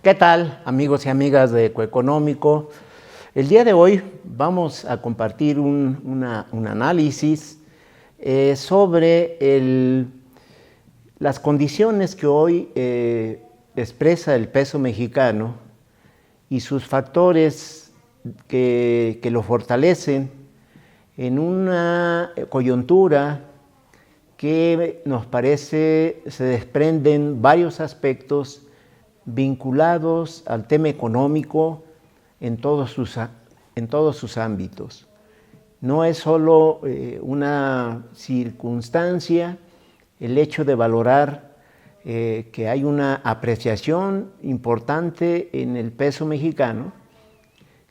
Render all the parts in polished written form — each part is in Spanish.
¿Qué tal, amigos y amigas de Ecoeconómico? El día de hoy vamos a compartir un análisis sobre las condiciones que hoy expresa el peso mexicano y sus factores que lo fortalecen en una coyuntura que nos parece se desprenden varios aspectos vinculados al tema económico en todos sus ámbitos. No es solo una circunstancia el hecho de valorar que hay una apreciación importante en el peso mexicano,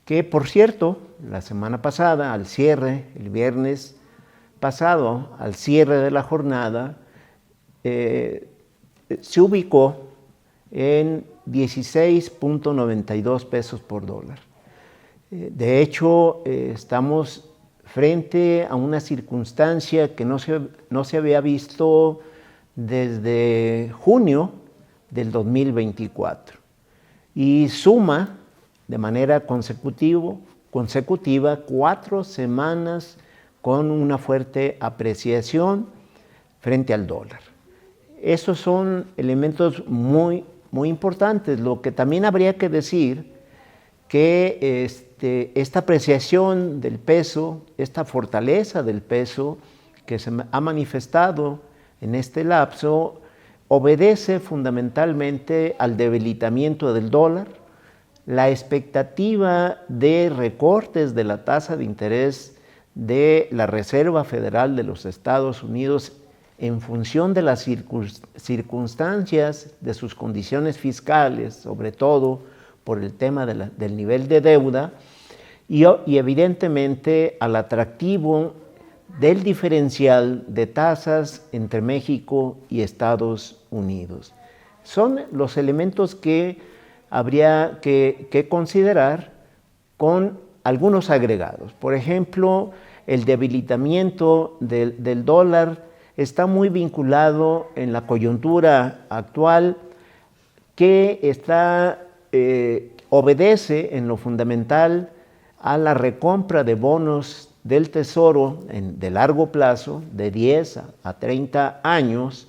que por cierto, la semana pasada, al cierre, el viernes pasado, al cierre de la jornada, se ubicó en 16.92 pesos por dólar. De hecho, estamos frente a una circunstancia que no se había visto desde junio del 2024 y suma de manera consecutiva 4 semanas con una fuerte apreciación frente al dólar. Esos son elementos muy importantes. Lo que también habría que decir que esta apreciación del peso, esta fortaleza del peso que se ha manifestado en este lapso, obedece fundamentalmente al debilitamiento del dólar, la expectativa de recortes de la tasa de interés de la Reserva Federal de los Estados Unidos en función de las circunstancias de sus condiciones fiscales, sobre todo por el tema del nivel de deuda, y evidentemente al atractivo del diferencial de tasas entre México y Estados Unidos. Son los elementos que habría que considerar con algunos agregados. Por ejemplo, el debilitamiento del dólar está muy vinculado en la coyuntura actual que obedece en lo fundamental a la recompra de bonos del Tesoro de largo plazo, de 10 a 30 años,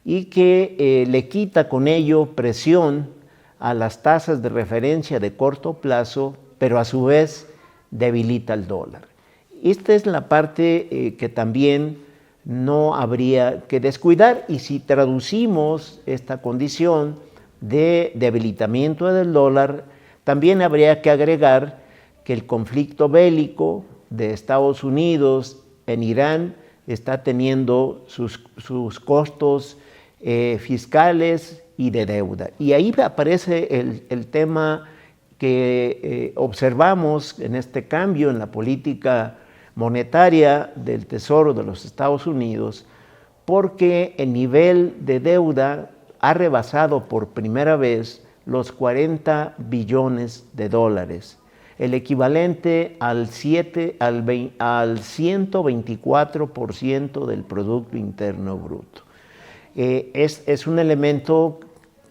y que le quita con ello presión a las tasas de referencia de corto plazo, pero a su vez debilita el dólar. Esta es la parte que también no habría que descuidar, y si traducimos esta condición de debilitamiento del dólar, también habría que agregar que el conflicto bélico de Estados Unidos en Irán está teniendo sus costos fiscales y de deuda. Y ahí aparece el tema que observamos en este cambio en la política monetaria del Tesoro de los Estados Unidos, porque el nivel de deuda ha rebasado por primera vez los 40 billones de dólares, el equivalente al 124% del Producto Interno Bruto. Es un elemento,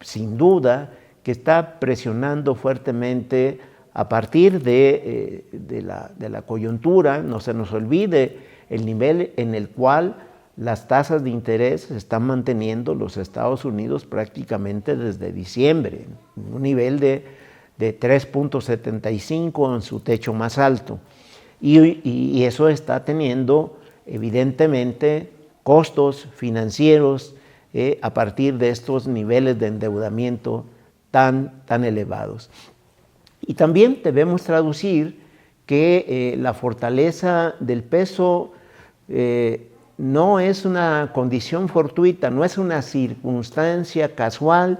sin duda, que está presionando fuertemente a partir de la coyuntura. No se nos olvide el nivel en el cual las tasas de interés se están manteniendo los Estados Unidos prácticamente desde diciembre, un nivel de 3.75 en su techo más alto. Y eso está teniendo evidentemente costos financieros a partir de estos niveles de endeudamiento tan elevados. Y también debemos traducir que la fortaleza del peso no es una condición fortuita, no es una circunstancia casual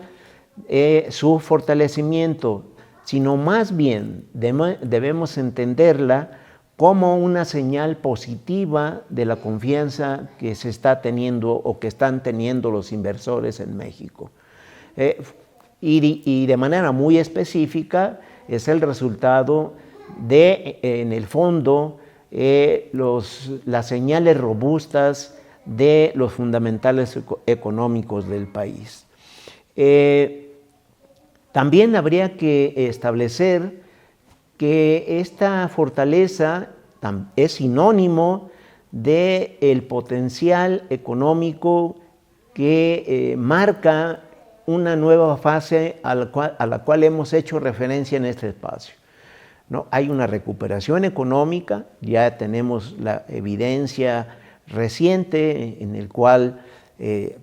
su fortalecimiento, sino más bien debemos entenderla como una señal positiva de la confianza que se está teniendo o que están teniendo los inversores en México. Y de manera muy específica es el resultado de, en el fondo, las señales robustas de los fundamentales económicos del país. También habría que establecer que esta fortaleza es sinónimo del potencial económico que marca una nueva fase a la cual hemos hecho referencia en este espacio, ¿no? Hay una recuperación económica, ya tenemos la evidencia reciente en el cual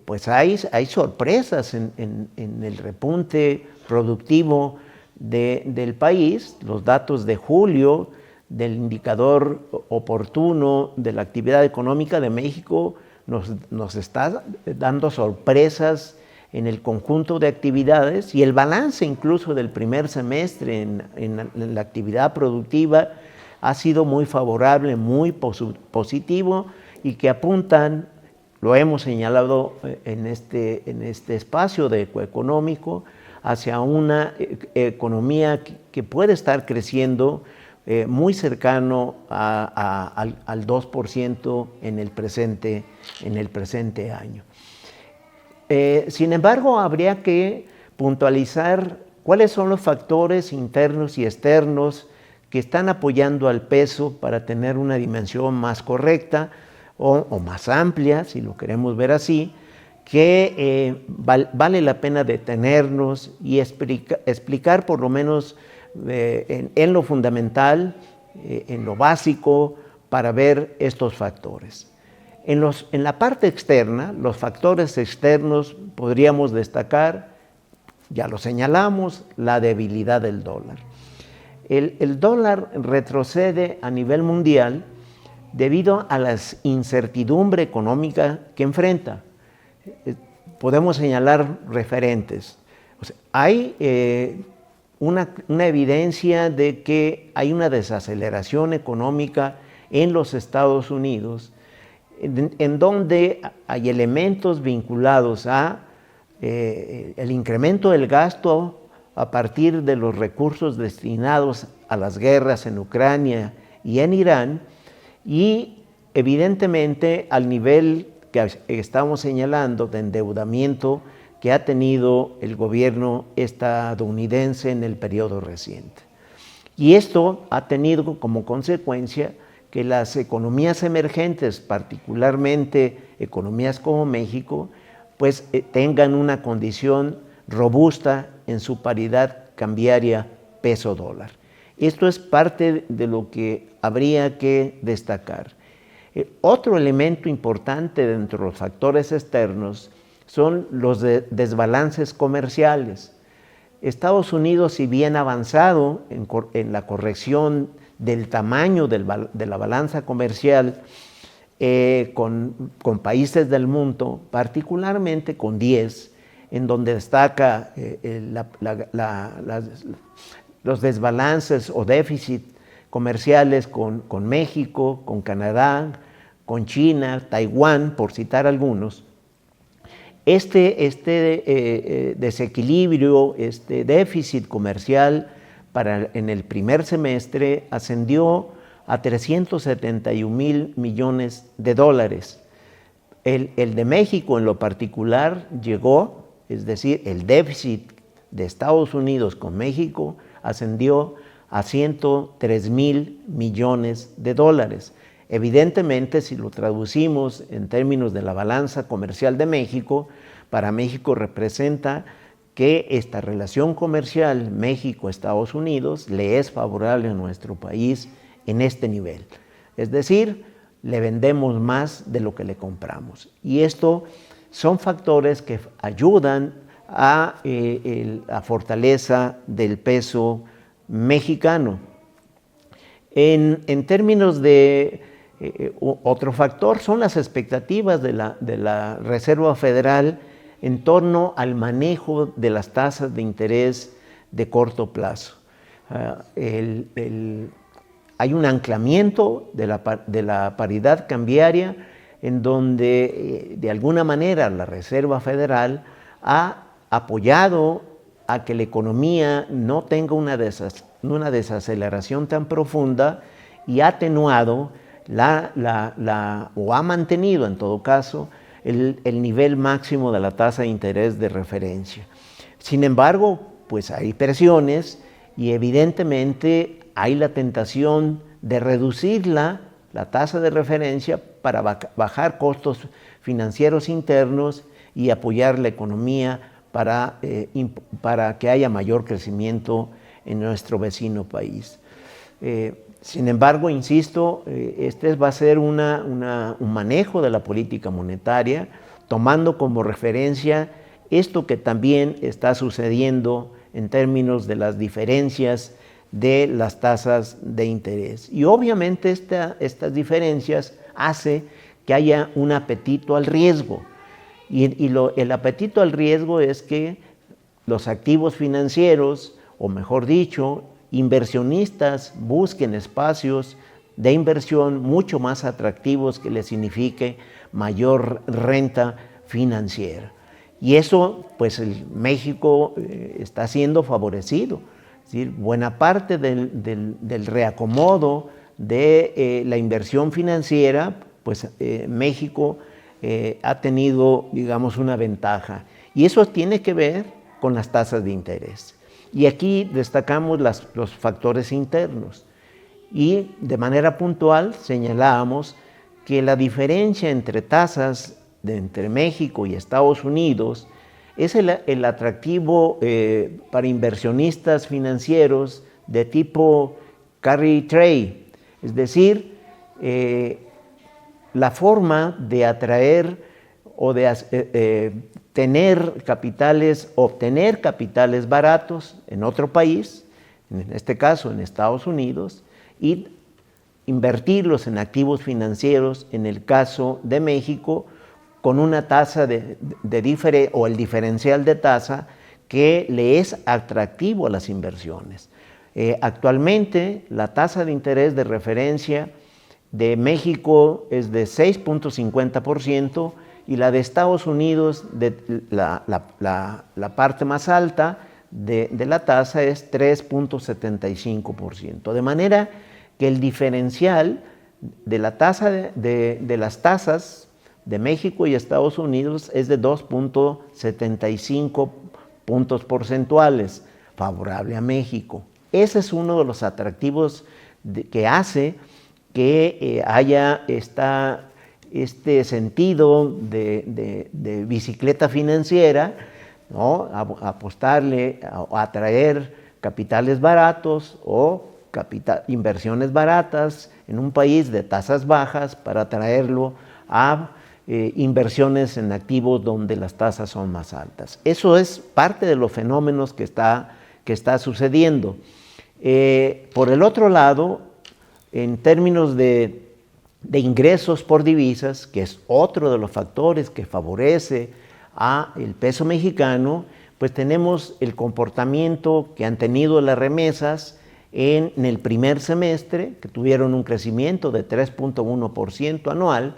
pues hay sorpresas en el repunte productivo del país. Los datos de julio del indicador oportuno de la actividad económica de México nos está dando sorpresas en el conjunto de actividades, y el balance incluso del primer semestre en la actividad productiva ha sido muy favorable, muy positivo, y que apuntan, lo hemos señalado en este espacio de Ecoeconómico, hacia una economía que puede estar creciendo muy cercano al 2% en el presente año. Sin embargo, habría que puntualizar cuáles son los factores internos y externos que están apoyando al peso para tener una dimensión más correcta o más amplia, si lo queremos ver así, que vale la pena detenernos y explicar por lo menos en lo fundamental, en lo básico, para ver estos factores. En la parte externa, los factores externos podríamos destacar, ya lo señalamos, la debilidad del dólar. El dólar retrocede a nivel mundial debido a la incertidumbre económica que enfrenta. Podemos señalar referentes. O sea, hay una evidencia de que hay una desaceleración económica en los Estados Unidos, en donde hay elementos vinculados a el incremento del gasto a partir de los recursos destinados a las guerras en Ucrania y en Irán, y evidentemente al nivel que estamos señalando de endeudamiento que ha tenido el gobierno estadounidense en el periodo reciente. Y esto ha tenido como consecuencia que las economías emergentes, particularmente economías como México, pues tengan una condición robusta en su paridad cambiaria peso-dólar. Esto es parte de lo que habría que destacar. Otro elemento importante dentro de los factores externos son los desbalances comerciales. Estados Unidos, si bien ha avanzado en la corrección del tamaño de la balanza comercial con países del mundo, particularmente con 10, en donde destaca los desbalances o déficit comerciales con México, con Canadá, con China, Taiwán, por citar algunos. Este desequilibrio, este déficit comercial en el primer semestre ascendió a 371,000 millones de dólares. El de México en lo particular llegó, es decir, el déficit de Estados Unidos con México ascendió a 103,000 millones de dólares. Evidentemente, si lo traducimos en términos de la balanza comercial de México, para México representa que esta relación comercial México-Estados Unidos le es favorable a nuestro país en este nivel. Es decir, le vendemos más de lo que le compramos. Y esto son factores que ayudan a la fortaleza del peso mexicano. En términos de otro factor son las expectativas de la Reserva Federal en torno al manejo de las tasas de interés de corto plazo. Hay un anclamiento de la paridad cambiaria en donde de alguna manera la Reserva Federal ha apoyado a que la economía no tenga una desaceleración tan profunda y ha atenuado o ha mantenido en todo caso el nivel máximo de la tasa de interés de referencia. Sin embargo, pues hay presiones y evidentemente hay la tentación de reducir la tasa de referencia para bajar costos financieros internos y apoyar la economía para que haya mayor crecimiento en nuestro vecino país. Sin embargo, insisto, este va a ser un manejo de la política monetaria, tomando como referencia esto que también está sucediendo en términos de las diferencias de las tasas de interés. Y obviamente estas diferencias hacen que haya un apetito al riesgo. El apetito al riesgo es que los activos financieros, o mejor dicho, inversionistas busquen espacios de inversión mucho más atractivos que les signifique mayor renta financiera. Y eso, pues México está siendo favorecido. Es decir, buena parte del reacomodo de la inversión financiera, pues México ha tenido, digamos, una ventaja. Y eso tiene que ver con las tasas de interés. Y aquí destacamos los factores internos. Y de manera puntual señalábamos que la diferencia entre tasas entre México y Estados Unidos es el atractivo para inversionistas financieros de tipo carry trade, es decir, la forma de atraer o de obtener capitales baratos en otro país, en este caso en Estados Unidos, y invertirlos en activos financieros, en el caso de México, con una tasa o el diferencial de tasa que le es atractivo a las inversiones. Actualmente la tasa de interés de referencia de México es de 6.50% y la de Estados Unidos, la parte más alta de la tasa es 3.75%. De manera que el diferencial de la tasa de las tasas de México y Estados Unidos es de 2.75 puntos porcentuales, favorable a México. Ese es uno de los atractivos que hace que haya este sentido de bicicleta financiera, ¿no? Apostarle a atraer capitales baratos o inversiones baratas en un país de tasas bajas para traerlo a inversiones en activos donde las tasas son más altas. Eso es parte de los fenómenos que está sucediendo. Por el otro lado, en términos de ingresos por divisas, que es otro de los factores que favorece al peso mexicano, pues tenemos el comportamiento que han tenido las remesas en el primer semestre, que tuvieron un crecimiento de 3.1% anual,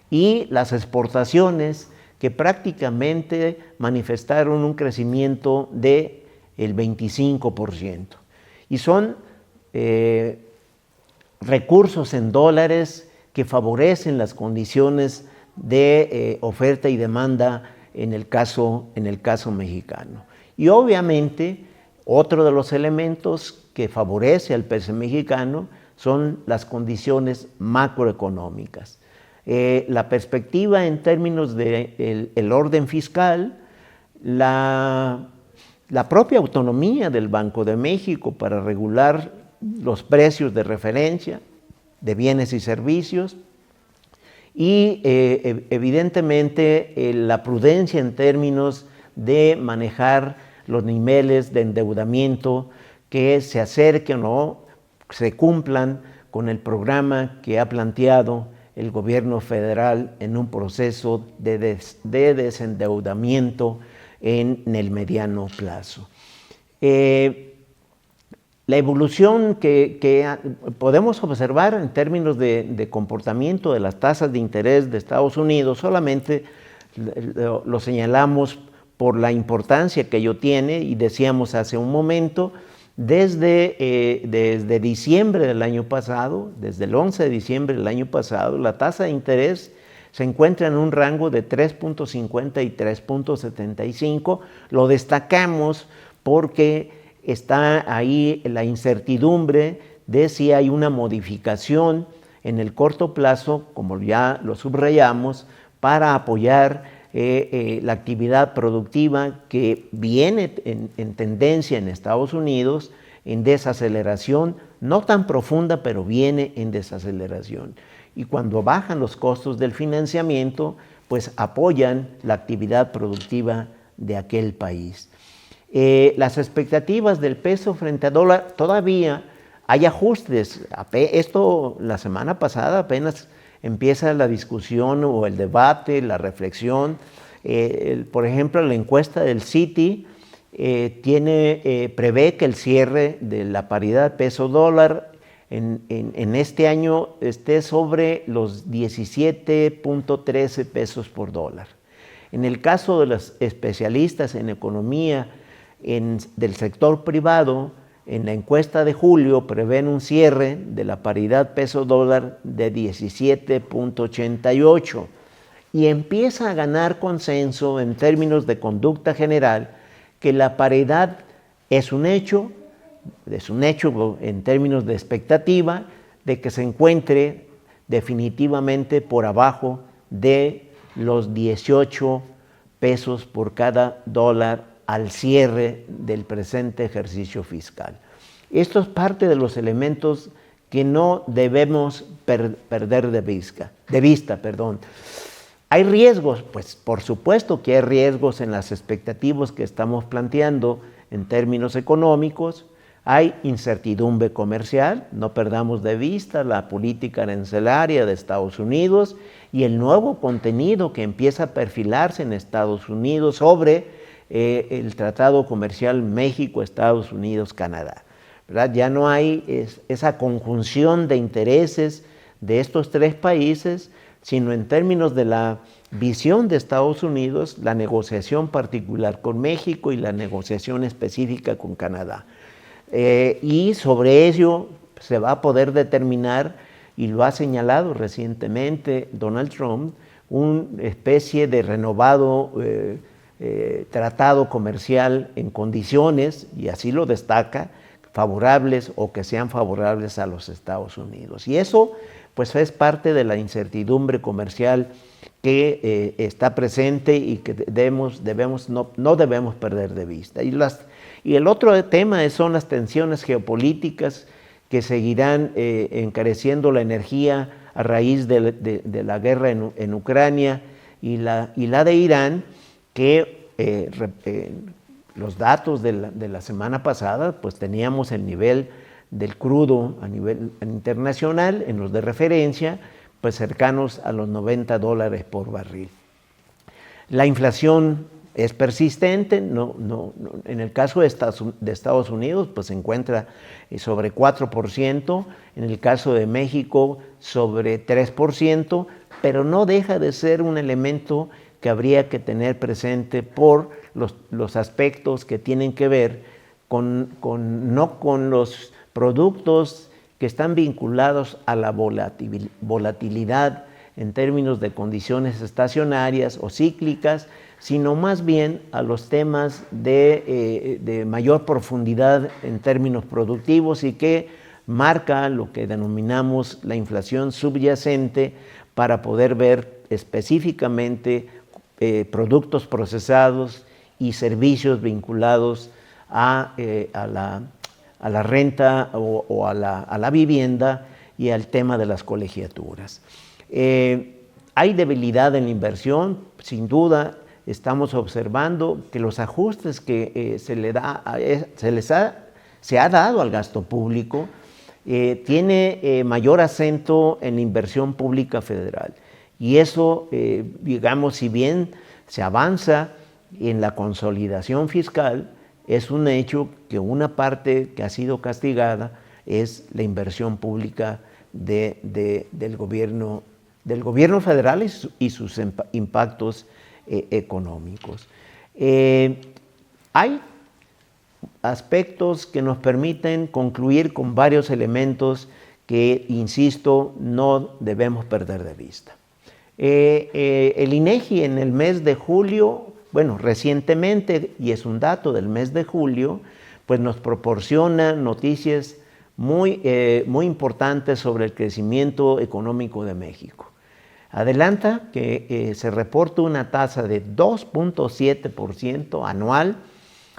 y las exportaciones, que prácticamente manifestaron un crecimiento del 25%. Y son recursos en dólares que favorecen las condiciones de oferta y demanda en el caso mexicano. Y obviamente otro de los elementos que favorece al peso mexicano son las condiciones macroeconómicas. La perspectiva en términos del orden fiscal, la propia autonomía del Banco de México para regular los precios de referencia de bienes y servicios y evidentemente la prudencia en términos de manejar los niveles de endeudamiento que se acerquen o se cumplan con el programa que ha planteado el gobierno federal en un proceso de desendeudamiento en el mediano plazo. La evolución que podemos observar en términos de comportamiento de las tasas de interés de Estados Unidos solamente lo señalamos por la importancia que ello tiene, y decíamos hace un momento, desde diciembre del año pasado, desde el 11 de diciembre del año pasado, la tasa de interés se encuentra en un rango de 3.50 y 3.75. Lo destacamos porque está ahí la incertidumbre de si hay una modificación en el corto plazo, como ya lo subrayamos, para apoyar la actividad productiva que viene en tendencia en Estados Unidos, en desaceleración, no tan profunda, pero viene en desaceleración. Y cuando bajan los costos del financiamiento, pues apoyan la actividad productiva de aquel país. Las expectativas del peso frente al dólar, todavía hay ajustes. Esto la semana pasada apenas empieza la discusión o el debate, la reflexión. Por ejemplo, la encuesta del Citi prevé que el cierre de la paridad peso-dólar en este año esté sobre los 17.13 pesos por dólar. En el caso de los especialistas en economía del sector privado, en la encuesta de julio prevén un cierre de la paridad peso-dólar de 17.88 y empieza a ganar consenso en términos de conducta general que la paridad es un hecho en términos de expectativa de que se encuentre definitivamente por abajo de los 18 pesos por cada dólar al cierre del presente ejercicio fiscal. Esto es parte de los elementos que no debemos perder de vista. ¿Hay riesgos? Pues por supuesto que hay riesgos en las expectativas que estamos planteando en términos económicos. Hay incertidumbre comercial, no perdamos de vista la política arancelaria de Estados Unidos y el nuevo contenido que empieza a perfilarse en Estados Unidos sobre el Tratado Comercial México-Estados Unidos-Canadá. ¿Verdad? Ya no hay esa conjunción de intereses de estos tres países, sino en términos de la visión de Estados Unidos, la negociación particular con México y la negociación específica con Canadá. Y sobre ello se va a poder determinar, y lo ha señalado recientemente Donald Trump, una especie de renovado tratado comercial en condiciones, y así lo destaca, favorables o que sean favorables a los Estados Unidos. Y eso pues es parte de la incertidumbre comercial que está presente y que no debemos perder de vista. Y el otro tema son las tensiones geopolíticas que seguirán encareciendo la energía a raíz de la guerra en Ucrania y la de Irán, que los datos de la semana pasada, pues teníamos el nivel del crudo a nivel internacional, en los de referencia, pues cercanos a los $90 por barril. La inflación es persistente, en el caso de Estados Unidos, pues se encuentra sobre 4%, en el caso de México sobre 3%, pero no deja de ser un elemento que habría que tener presente por los aspectos que tienen que ver no con los productos que están vinculados a la volatilidad en términos de condiciones estacionarias o cíclicas, sino más bien a los temas de mayor profundidad en términos productivos y que marca lo que denominamos la inflación subyacente para poder ver específicamente productos procesados y servicios vinculados a la renta o a la vivienda y al tema de las colegiaturas. Hay debilidad en la inversión, sin duda. Estamos observando que los ajustes que se ha dado al gasto público tiene mayor acento en la inversión pública federal. Y eso, digamos, si bien se avanza en la consolidación fiscal, es un hecho que una parte que ha sido castigada es la inversión pública del gobierno federal y sus impactos económicos. Hay aspectos que nos permiten concluir con varios elementos que, insisto, no debemos perder de vista. El INEGI en el mes de julio, bueno, recientemente, y es un dato del mes de julio, pues nos proporciona noticias muy importantes sobre el crecimiento económico de México. Adelanta que se reporta una tasa de 2.7% anual,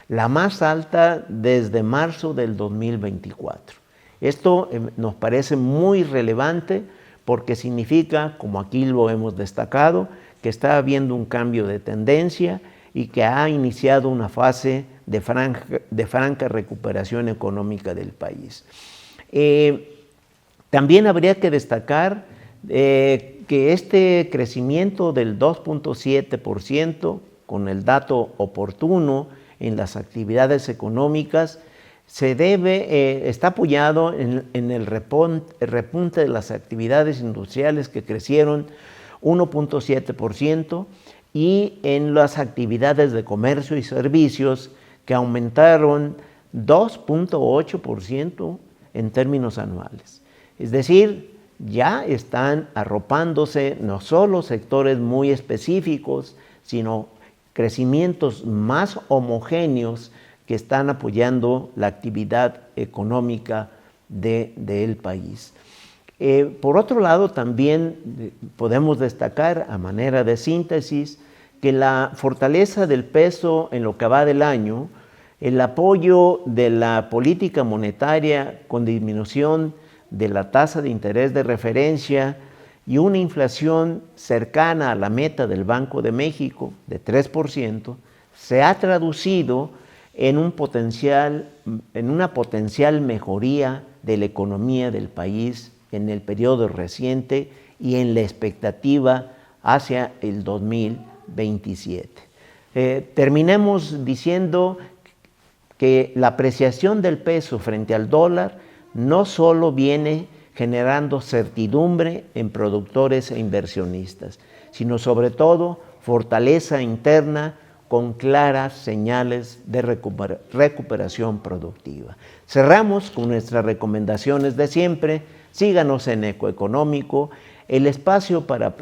la más alta desde marzo del 2024. Esto nos parece muy relevante porque significa, como aquí lo hemos destacado, que está habiendo un cambio de tendencia y que ha iniciado una fase de franca recuperación económica del país. También habría que destacar que este crecimiento del 2.7%, con el dato oportuno en las actividades económicas, está apoyado en el repunte de las actividades industriales que crecieron 1.7% y en las actividades de comercio y servicios que aumentaron 2.8% en términos anuales. Es decir, ya están arropándose no solo sectores muy específicos, sino crecimientos más homogéneos que están apoyando la actividad económica del país. Por otro lado, también podemos destacar a manera de síntesis que la fortaleza del peso en lo que va del año, el apoyo de la política monetaria con disminución de la tasa de interés de referencia y una inflación cercana a la meta del Banco de México de 3%, se ha traducido en una potencial mejoría de la economía del país en el periodo reciente y en la expectativa hacia el 2027. Terminemos diciendo que la apreciación del peso frente al dólar no solo viene generando certidumbre en productores e inversionistas, sino sobre todo fortaleza interna con claras señales de recuperación productiva. Cerramos con nuestras recomendaciones de siempre. Síganos en Ecoeconómico, el espacio para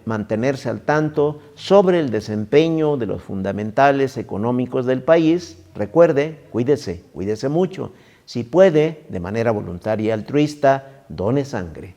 mantenerse al tanto sobre el desempeño de los fundamentales económicos del país. Recuerde, cuídese mucho. Si puede, de manera voluntaria y altruista, done sangre.